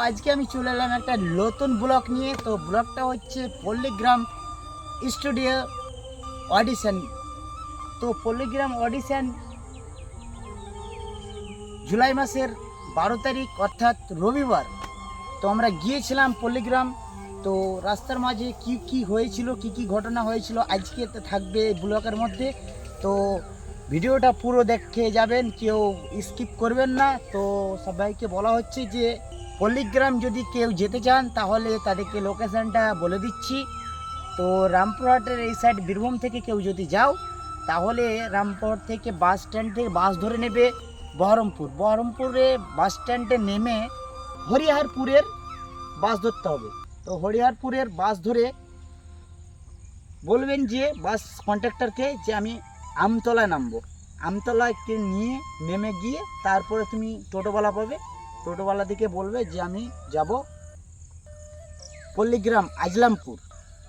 আজকে আমি চলে এলাম একটা নতুন ব্লগ নিয়ে। তো ব্লগটা হচ্ছে পল্লীগ্রাম স্টুডিও অডিশন। তো পল্লীগ্রাম অডিশন জুলাই মাসের 12 তারিখ অর্থাৎ রবিবার। তো আমরা গিয়েছিলাম পল্লীগ্রাম। তো রাস্তার মাঝে কি কি হয়েছিল, কি কি ঘটনা হয়েছিল আজকে থাকবে ব্লগের মধ্যে। তো ভিডিওটা পুরো দেখে যাবেন, কেউ স্কিপ করবেন না। তো সবাইকে বলা হচ্ছে যে পল্লীগ্রাম যদি কেউ যেতে চান তাহলে তাদেরকে লোকেশানটা বলে দিচ্ছি। তো রামপুরহাটের এই সাইড বীরভূম থেকে কেউ যদি যাও তাহলে রামপুরহাট থেকে বাস স্ট্যান্ড থেকে বাস ধরে নেবে বহরমপুরে বাস স্ট্যান্ডে নেমে হরিহরপুরের বাস ধরতে হবে। তো হরিহরপুরের বাস ধরে বলবেন যে বাস কন্ট্রাক্টরকে যে আমি আমতলায় নামবো। আমতলাকে নিয়ে নেমে গিয়ে তারপরে তুমি টোটোওয়ালা পাবে। টোটোওয়ালা দিকে বলবে যে আমি যাব পল্লীগ্রাম আজলামপুর।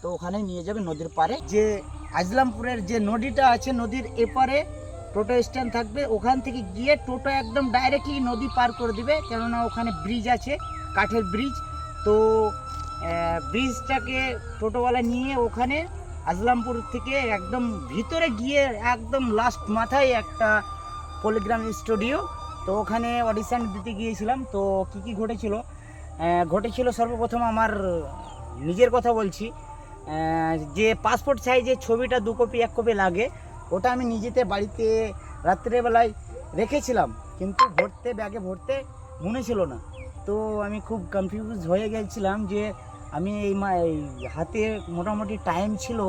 তো ওখানে নিয়ে যাবে নদীর পাড়ে, যে আজলামপুরের যে নদীটা আছে নদীর এপারে টোটো স্ট্যান্ড থাকবে। ওখান থেকে গিয়ে টোটো একদম ডাইরেক্টলি নদী পার করে দিবে, কেননা ওখানে ব্রিজ আছে, কাঠের ব্রিজ। তো ব্রিজটাকে টোটোওয়ালা নিয়ে ওখানে আজলামপুর থেকে একদম ভিতরে গিয়ে একদম লাস্ট মাথায় একটা পল্লীগ্রাম স্টুডিও। তো ওখানে অডিশন দিতে গিয়েছিলাম। তো কি কি ঘটেছিল সর্বপ্রথম আমার নিজের কথা বলছি। যে পাসপোর্ট সাইজের ছবিটা 2 কপি 1 কপি লাগে, ওটা আমি নিজেতে বাড়িতে রাত্রেবেলায় রেখেছিলাম, কিন্তু ব্যাগে ভরতে মনে ছিল না। তো আমি খুব কনফিউজ হয়ে গেছিলাম যে আমি এই হাতে মোটামুটি টাইম ছিল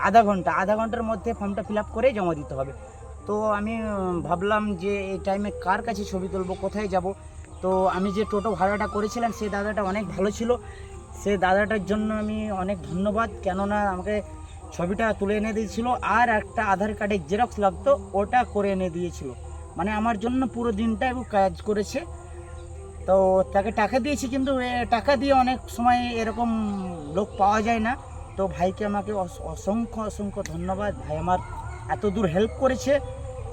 আধা ঘন্টার মধ্যে ফর্মটা ফিল আপ করে জমা দিতে হবে। তো আমি ভাবলাম যে এই টাইমে কার কাছে ছবি তুলবো, কোথায় যাব। তো আমি যে টোটো ভাড়াটা করেছিলাম সেই দাদাটা অনেক ভালো ছিল, সে দাদাটার জন্য আমি অনেক ধন্যবাদ, কেননা আমাকে ছবিটা তুলে এনে দিয়েছিল আর একটা আধার কার্ডের জেরক্স লাগতো, ওটা করে এনে দিয়েছিল। মানে আমার জন্য পুরো দিনটা কাজ করেছে। তো তাকে টাকা দিয়েছি, কিন্তু টাকা দিয়ে অনেক সময় এরকম লোক পাওয়া যায় না। তো ভাইকে আমাকে অসংখ্য ধন্যবাদ, ভাই আমার এত দূর হেল্প করেছে।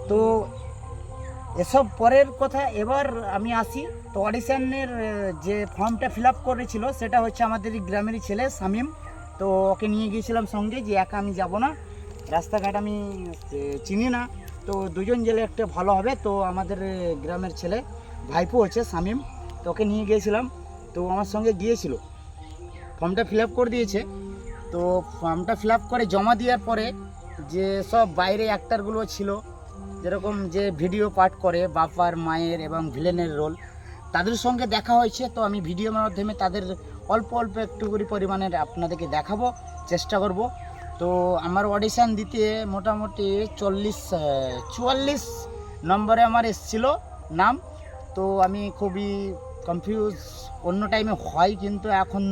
তো এসব পরের কথা, এবার আমি আসি। তো অডিশনের যে ফর্মটা ফিল আপ করেছিল সেটা হচ্ছে আমাদের গ্রামেরই ছেলে শামীম। তো ওকে নিয়ে গিয়েছিলাম সঙ্গে, যে একা আমি যাব না, রাস্তাঘাট আমি চিনি না, তো দুজন গেলে একটা ভালো হবে। তো আমাদের গ্রামের ছেলে ভাইপো হচ্ছে শামীম, তো ওকে নিয়ে গিয়েছিলাম। তো আমার সঙ্গে গিয়েছিল, ফর্মটা ফিল আপ করে দিয়েছে। তো ফর্মটা ফিল আপ করে জমা দেওয়ার পরে যে সব বাইরে অ্যাক্টারগুলো ছিল, যেরকম যে ভিডিও পাঠ করে বাপার মায়ের এবং ভিলেনের রোল, তাদের সঙ্গে দেখা হয়েছে। তো আমি ভিডিওর মাধ্যমে তাদের অল্প একটু করে পরিমাণের আপনাদেরকে দেখাবো, চেষ্টা করব। তো আমার অডিশান দিতে মোটামুটি 44 নম্বরে আমার এসেছিল নাম। তো আমি খুবই কনফিউজ, অন্য টাইমে হয় কিন্তু এখন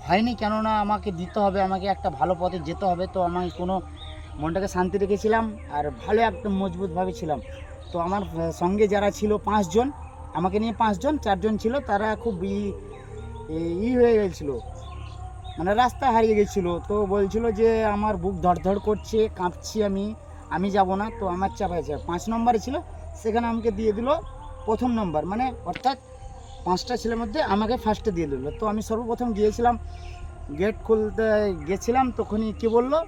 হয়নি, কেননা আমাকে দিতে হবে, আমাকে একটা ভালো পথে যেতে হবে। তো আমি মনটাকে শান্তি রেখেছিলাম আর ভালো একদম মজবুতভাবে ছিলাম। তো আমার সঙ্গে যারা ছিল 5 জন, আমাকে নিয়ে 5 জন, 4 জন ছিল, তারা খুব হয়ে গেছিল, মানে রাস্তা হারিয়ে গেছিলো। তো বলছিল যে আমার বুক ধড়ধড় করছে, কাঁপছি, আমি যাব না। তো আমার চাপ আছে 5 নম্বরে ছিল, সেখানে আমাকে দিয়ে দিল 1ম নম্বর, মানে অর্থাৎ 5টা ছেলের মধ্যে আমাকে ফার্স্টে দিয়ে দিল। তো আমি সর্বপ্রথম গিয়েছিলাম, গেট খুলতে গেছিলাম, তখনই কী বললো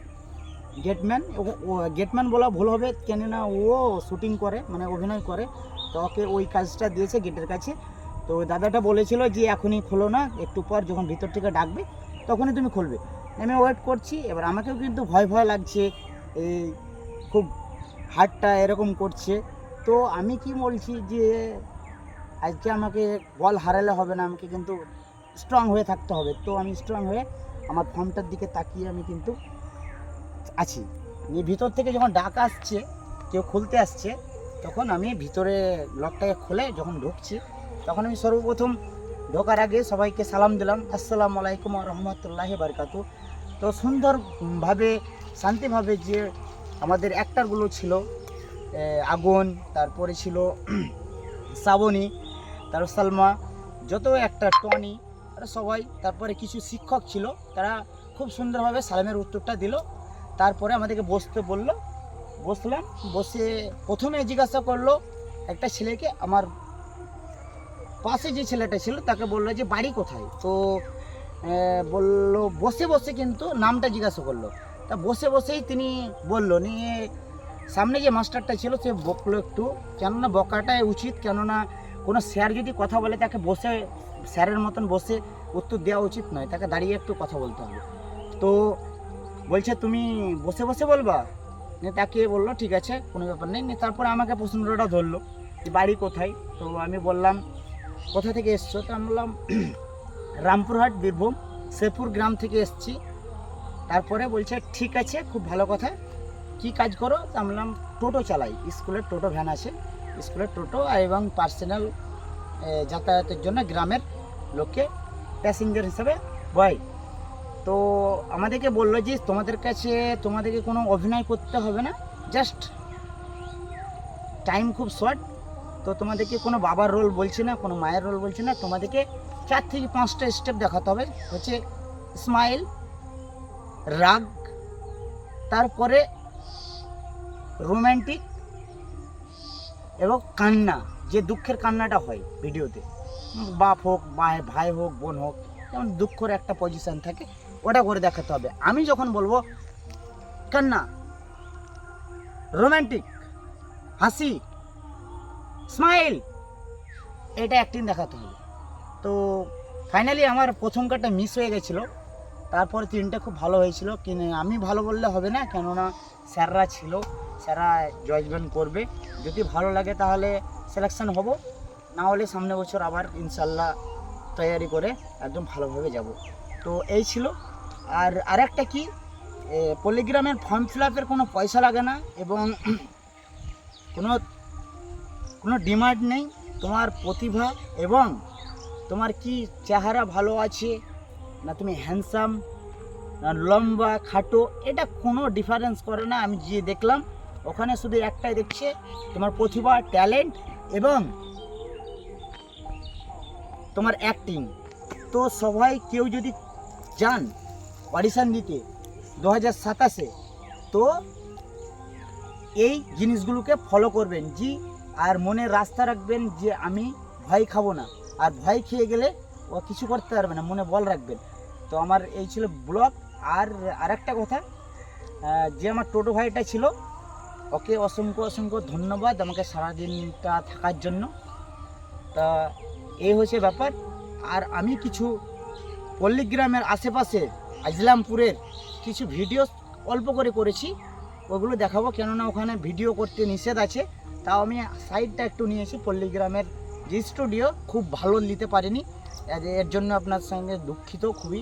গেটম্যান বলা ভুল হবে, কেননা ও শুটিং করে, মানে অভিনয় করে। তো ওকে ওই কাজটা দিয়েছে গেটের কাছে। তো দাদাটা বলেছিল যে এখনই খোলো না, একটু পর যখন ভিতর থেকে ডাকবে তখনই তুমি খুলবে। আমি ওয়েট করছি। এবার আমাকেও কিন্তু ভয় লাগছে, এই খুব হার্টটা এরকম করছে। তো আমি কি বলছি যে আজকে আমাকে বল হারালে হবে না, আমাকে কিন্তু স্ট্রং হয়ে থাকতে হবে। তো আমি স্ট্রং হয়ে আমার ফর্মটার দিকে তাকিয়ে আমি কিন্তু আছি। ভিতর থেকে যখন ডাক আসছে, কেউ খুলতে আসছে, তখন আমি ভিতরে লকটাকে খুলে যখন ঢুকছি, তখন আমি সর্বপ্রথম ঢোকার আগে সবাইকে সালাম দিলাম, আসসালামু আলাইকুম ওয়া রাহমাতুল্লাহি ওয়া বারাকাতুহু। তো সুন্দরভাবে শান্তিভাবে যে আমাদের অ্যাক্টারগুলো ছিল, আগুন, তারপরে ছিল শ্রাবণী, তারপর সালমা, যত অ্যাক্টার, টনি, তারা সবাই, তারপরে কিছু শিক্ষক ছিল, তারা খুব সুন্দরভাবে সালামের উত্তরটা দিল। তারপরে আমাদেরকে বসতে বললো, বসলাম। বসে প্রথমে জিজ্ঞাসা করলো একটা ছেলেকে আমার পাশে যে ছেলেটা ছিল তাকে বললো যে বাড়ি কোথায়, তো বললো বসে বসে, কিন্তু নামটা জিজ্ঞাসা করলো। তা বসে বসেই তিনি বললো নিয়ে, সামনে যে মাস্টারটা ছিল সে বকলো একটু, কেননা বকাটাই উচিত, কেননা কোনো স্যার যদি কথা বলে তাকে বসে স্যারের মতন বসে উত্তর দেওয়া উচিত নয়, তাকে দাঁড়িয়ে একটু কথা বলতে হবে। তো বলছে তুমি বসে বসে বলবা, নিয়ে তাকে বললো ঠিক আছে কোনো ব্যাপার নেই। নিয়ে তারপরে আমাকে প্রশ্নটা ধরলো যে বাড়ি কোথায়, তো আমি বললাম কোথা থেকে এসছো, তো আমি বললাম রামপুরহাট বীরভূম শেরপুর গ্রাম থেকে এসছি। তারপরে বলছে ঠিক আছে খুব ভালো কথা, কি কাজ করো, তো আমি বললাম টোটো চালাই, স্কুলের টোটো ভ্যান আছে, স্কুলের টোটো এবং পার্সোনাল যাতায়াতের জন্য গ্রামের লোককে প্যাসেঞ্জার হিসেবে বয়। তো আমাদেরকে বললো যে তোমাদেরকে কোনো অভিনয় করতে হবে না, জাস্ট টাইম খুব শর্ট, তো তোমাদেরকে কোনো বাবার রোল বলছি না, কোনো মায়ের রোল বলছি না, তোমাদেরকে 4 থেকে 5টা স্টেপ দেখাতে হবে, হচ্ছে স্মাইল, রাগ, তারপরে রোম্যান্টিক এবং কান্না, যে দুঃখের কান্নাটা হয় ভিডিওতে, বাপ হোক ভাই হোক বোন হোক, যেমন দুঃখের একটা পজিশন থাকে ওটা করে দেখাতে হবে। আমি যখন বলবো কান্না, রোম্যান্টিক, হাসি, স্মাইল, এটা অ্যাক্টিং দেখাতে হবে। তো ফাইনালি আমার প্রথম কাটটা মিস হয়ে গেছিলো, তারপরে 3টা খুব ভালো হয়েছিল, কিন্তু আমি ভালো বললে হবে না, কেননা স্যাররা ছিল, স্যাররা জজমেন্ট করবে, যদি ভালো লাগে তাহলে সিলেকশন হব, না হলে সামনে বছর আবার ইনশাল্লাহ তৈয়ারি করে একদম ভালোভাবে যাব। তো এই ছিল। আর আরেকটা কি, পলিগ্রামের ফর্ম ফিল আপের কোনো পয়সা লাগে না এবং কোনো ডিমান্ড নেই, তোমার প্রতিভা এবং তোমার কি চেহারা ভালো আছে না, তুমি হ্যান্ডসাম না লম্বা খাটো, এটা কোনো ডিফারেন্স করে না। আমি যে দেখলাম ওখানে শুধু একটাই দেখছে, তোমার প্রতিভা, ট্যালেন্ট এবং তোমার অ্যাক্টিং। তো সবাই কেউ যদি যান অডিশান দিতে 2027-এ, তো এই জিনিসগুলোকে ফলো করবেন জি, আর মনে রাস্তা রাখবেন যে আমি ভয় খাবো না, আর ভয় খেয়ে গেলে ও কিছু করতে পারবে না, মনে বল রাখবেন। তো আমার এই ছিল ব্লগ। আর আরেকটা কথা, যে আমার টোটো ভাইটা ছিল ওকে অসংখ্য ধন্যবাদ আমাকে সারাদিনটা থাকার জন্য। তা এই হচ্ছে ব্যাপার। আর আমি কিছু পল্লীগ্রামের আশেপাশে আজলামপুরের কিছু ভিডিও অল্প করে করেছি, ওগুলো দেখাবো, কেননা ওখানে ভিডিও করতে নিষেধ আছে। তাও আমি সাইডটা একটু নিয়েছি, পল্লীগ্রামের যে স্টুডিও খুব ভালো নিতে পারিনি, এর জন্য আপনার সঙ্গে দুঃখিত খুবই।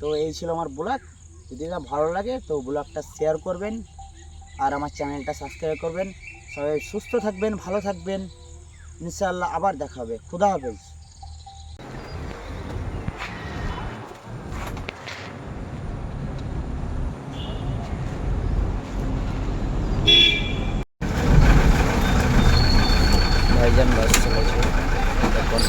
তো এই ছিল আমার ব্লগ, যদি এটা ভালো লাগে তো ব্লগটা শেয়ার করবেন আর আমার চ্যানেলটা সাবস্ক্রাইব করবেন। সবাই সুস্থ থাকবেন, ভালো থাকবেন, ইনশাআল্লাহ আবার দেখা হবে। খুদা হাফেজ। ভাইজান বাস চলেছে এখন।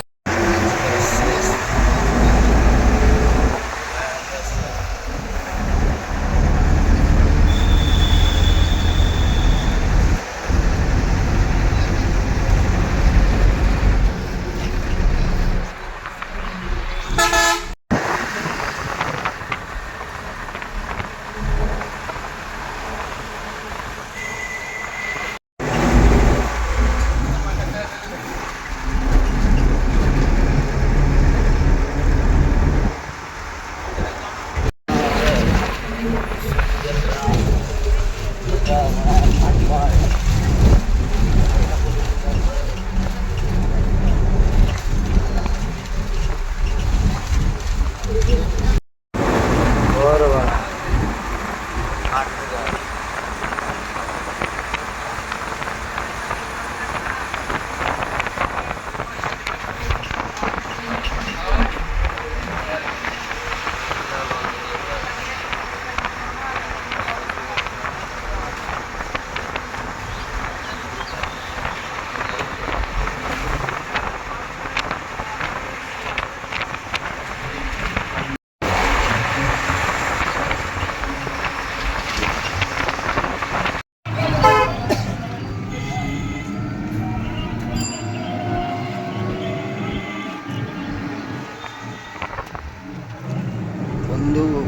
বন্ধু।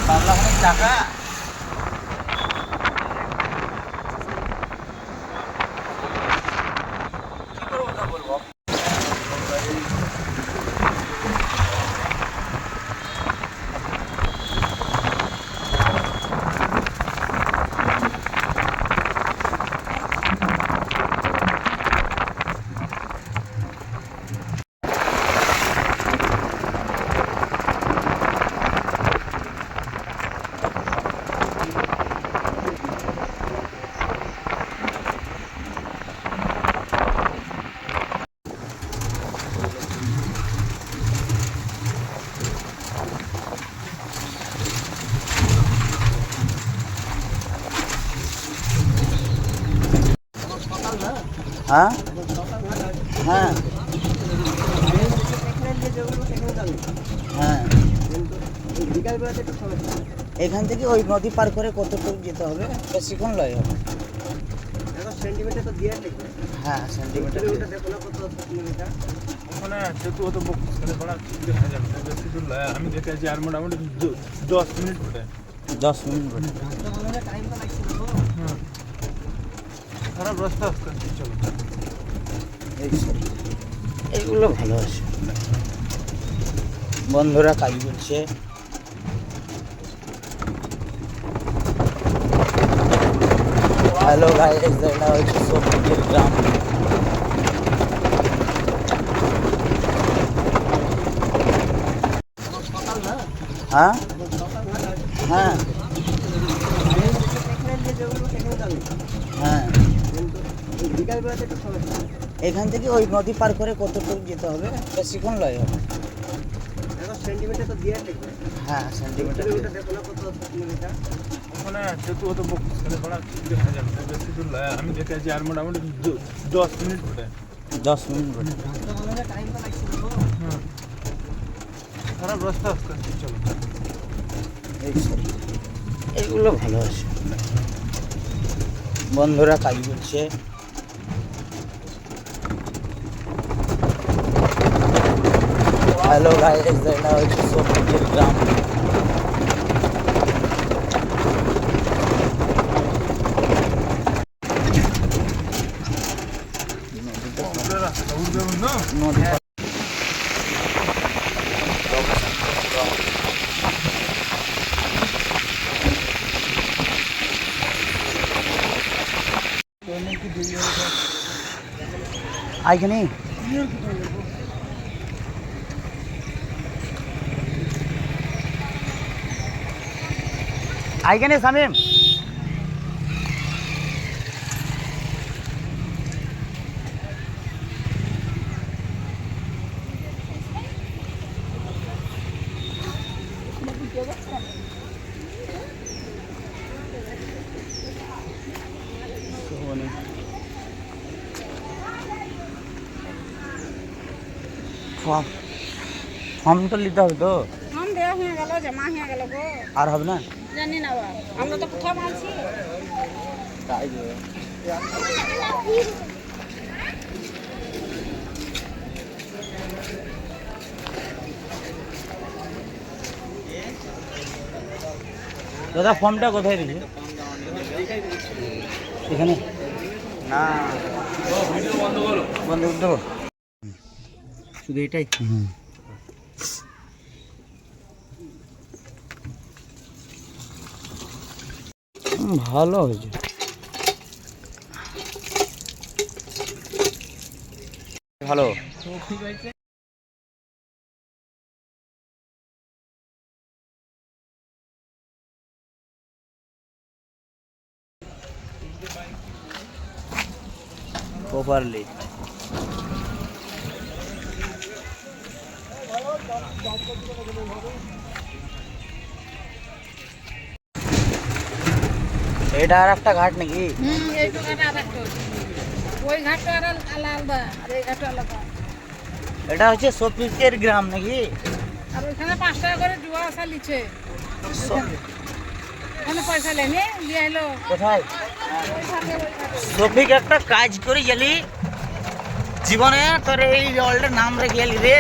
বাংলা অনেক টাকা। কি করে কথা বলবো? হ্যাঁ হ্যাঁ হ্যাঁ, এখান থেকে ওই নদী পার করে কতটুকু যেতে হবে? বেশিক্ষণ লয় হবে। সেন্টিমিটার তো দিয়ে দেখবে। হ্যাঁ সেন্টিমিটার ওখানে যেহেতু অত বকখালি পড়া দেখা যাবে না, বেশি দূর লয়। আমি দেখেছি আর মোটামুটি 10 মিনিট বটে। 10 মিনিট বটে। খারাপ রাস্তা আজকে চলো। এইগুলো ভালো আছে। বন্ধুরা কাজ করছে। হ্যালো গাইস, এটা হচ্ছে সবুজের গ্রাম। হ্যাঁ হ্যাঁ হ্যাঁ, এখান থেকে ওই নদী পার করে কতটুকু যেতে হবে? বেশিক্ষণ লয় হবে। সেন্টিমিটার তো দিয়ে দেখবে। হ্যাঁ সেন্টিমিটার ওখানে যেহেতু অত বকখালি পড়া দেখা যাবে না, বেশি দূর লয়। আমি দেখেছি আর মোটামুটি 10 মিনিট বটে। 10 মিনিট বটে। খারাপ রাস্তা আজকে চলো। এইগুলো ভালো আছে। বন্ধুরা কাজ করছে। হ্যালো গাইস, এটা হচ্ছে সবুজের গ্রাম। রাস্তা উঠবে না নদী আইখানে আইখানে সামিম ফর্ম তো নিতে হবে তো। ফর্ম দেওয়া হয়ে গেল, জমা হয়ে গেল গো। আর হবে না? জানি না বাবা, আমরা তো প্রথম আছি। দাদা ফর্মটা কোথায় দিয়েছে? এখানে না, বন্ধ করতে হবে শুধু এটাই। ভালো হয়েছে। ভালো ঠিক আছে। প্রপারলি এটা আর একটা ঘাট নাকি? এইটুকু আর একটা, ওই ঘাটটা আর আলাদা আর এই ঘাটটা আলাদা। এটা হচ্ছে শফিকের গ্রাম নাকি? আর ওইখানে 5 টাকা করে জুয়া আসা লিছে স- ওখানে পয়সা লেনে দিয়ে এলো কোথায়? শফিক একটা কাজ করে গেলি জীবনে, তোর এই ওয়ার্ল্ডের নাম রেখে গেলি রে।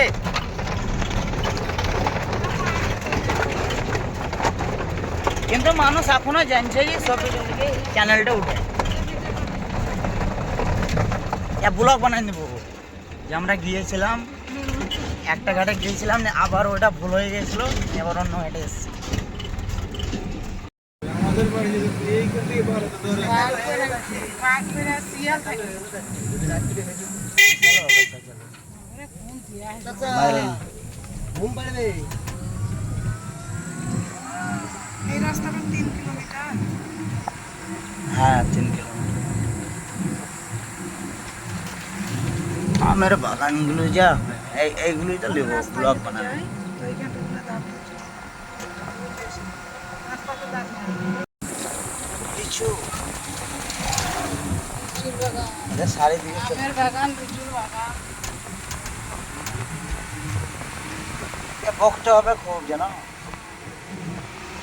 কিন্তু মানুষ এখনো জানছে যে শফিক চ্যানেলটা উঠে ব্লগ বানাই নেবো যে আমরা গিয়েছিলাম একটা ঘাটে গিয়েছিলাম, আবার ওটা ভুল হয়ে গেছিল, এবার অন্য ঘাটে এসেছি। আমাদের বাড়ি এইখান থেকে ভালো তো ধরে বাঘ করে শিয়াল থাকে কোন দিয়া ঘুম পাড়ে এই রাস্তাটা 3 কিলোমিটার। হ্যাঁ 3 কিলোমিটার। আমের বাগানগুলো যা এইগুলোই তো নেবো ব্লগ বানাবে। কিছু চারিদিকে আমের বাগান, লিচুর বাগান। বকতে হবে খুব জানো।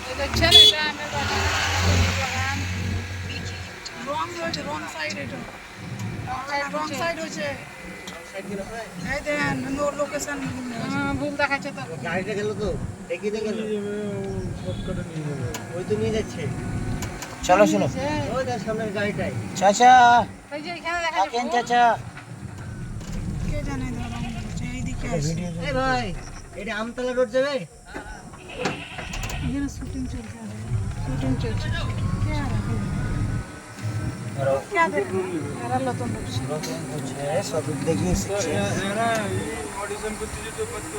এই দেখছেন এটা আমের বাগান, লিচুর বাগান। রং হয়েছে, রং সাইড এটা। রং সাইড হয়েছে। এই দেন লোকেশন ভুল দেখাচ্ছে তো। গাড়িটা গেল তো দেখিতে গেল শর্টকাটে নিয়ে যাবে ওই তো নিয়ে যাচ্ছে। চলো চলো ওই দেখ সামনের গাড়িটাই। চাচা এই যে এখানে দেখা থাকেন চাচা। কে জানে রং হচ্ছে এইদিকে আছে। এই ভাই এটা আমতলা রোড যাবে? এখানে শুটিং চলছে, শুটিং চলছে। কে আর কে দেখ এরা লতন বলছে। সব দেখি শিখছে। এরা অডিশন করতে যেতে পারতো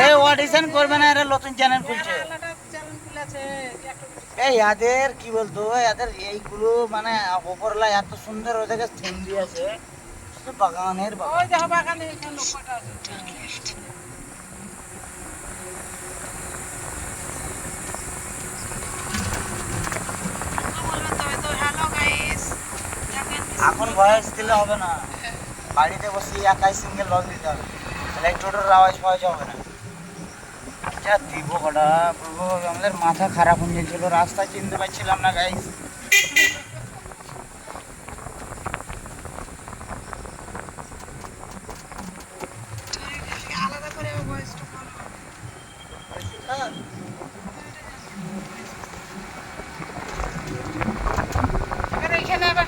এই অডিশন করবে না, এরা নতুন চ্যানেল খুলছে। আলাদা চ্যানেল খুলেছে এই ইয়াদের কি বলতো, ইয়াদের এইগুলো মানে ওপরলা এত সুন্দর ওদেরকে থিম দিয়েছে, শুধু বাগানের বাগান। ওই দেখো বাগানে এখানে লোক কটা আছে। বলবেন তবে তো হ্যালো গাইস, এখন ভয়েস দিলে হবে না, বাড়িতে বসে একাই সিঙ্গেল লগ দিতে হবে, তাহলে টোটোর আওয়াজ পাওয়া যাবে না। যা দিব কটা বলবো, আমাদের মাথা খারাপ হয়ে গেছিল, রাস্তা চিনতে পারছিলাম না গাইস। আলাদা করে ভয়েসটা করো। এবার এখানে আবার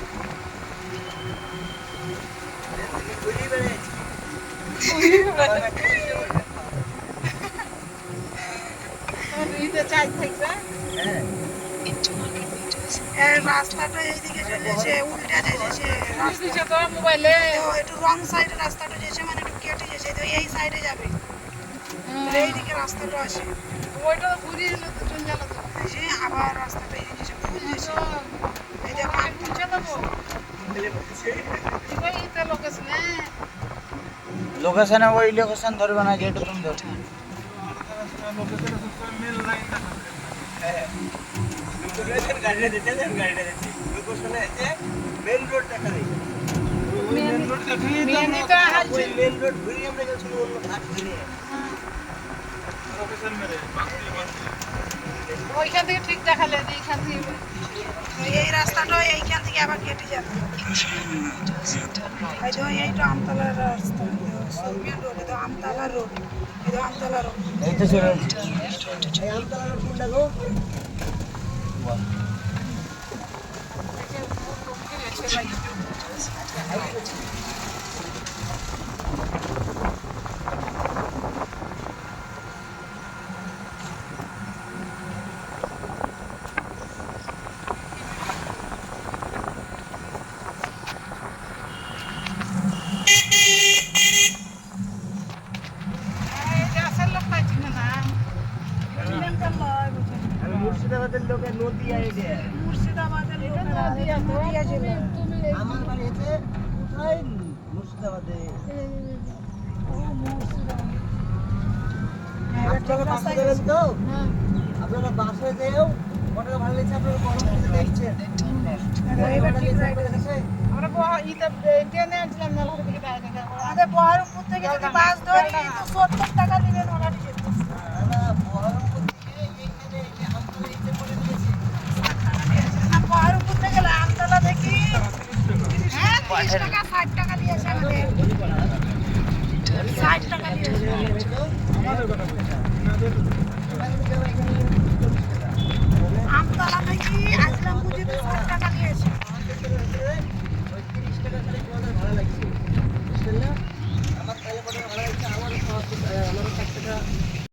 চাই থাকবে। রাস্তাটা এইদিকে চলেছে, উল্টা যেছে রাস্তা তো মোবাইলে একটু রং সাইডে রাস্তাটা যেছে, মানে একটু কেটে যেছে, তো এই সাইডে যাবে, এইদিকে রাস্তাটা আছে, ওইটা ঘুরিয়ে চলে গেল তো যে আবার রাস্তাটা এই যেছে ভুল যেছে। এই দেখো আমি তুলছে দেবো এইটা লোকেশন। লোকেশনে ওই লোকেশন ধরবে না, যেটা তুমি ধরো। লোকেশনে সব মেল লাইন দেখা গাড়িটা দিতে গাড়িটা দিতে লোকেশনে যে মেইন রোড দেখা যায়, মেন রোড দেখিয়ে মেনিটা ওই মেইন রোড ঘুরিয়ে আমরা গেছিল অন্য ঘাট ঘুরিয়ে। লোকেশন মেরে ওইখান থেকে ঠিক দেখালে যে এইখান থেকে এই রাস্তাটা এইখান থেকে আবার কেটে যাবে। এই যে এইটা আমতলার রাস্তা, মেন রোড, এটা আমতলা রোড, এটা আমতলা রোড। এই তো চলে এই আমতলা রোড কোনটা গো? মুর্শিদাবাদের লোকের নদিয়া এটা। মুর্শিদাবাদের লোকেরা নদিয়া জেলা। আমার বাড়ি হচ্ছে কোথায়? মুর্শিদাবাদে। আপনারা বাসে যাবেন তো? আপনারা বাসে যেও, কত ভালো লাগছে আপনারা গরম থেকে দেখছেন। এবার ঠিক রাইট আছে। আমরা ইতে ট্রেনে আসলাম না, দিকে আমাদের বহরমপুর থেকে যদি বাস ধরি তো 70 টাকা নেবেন ওনারই যেতে। না, বহরমপুর থেকে আমতলা দেখি হ্যাঁ 30 টাকা 60 টাকা নিয়েছে আমাদের, 60 টাকা নিয়েছে। আমাদের কথা বলছি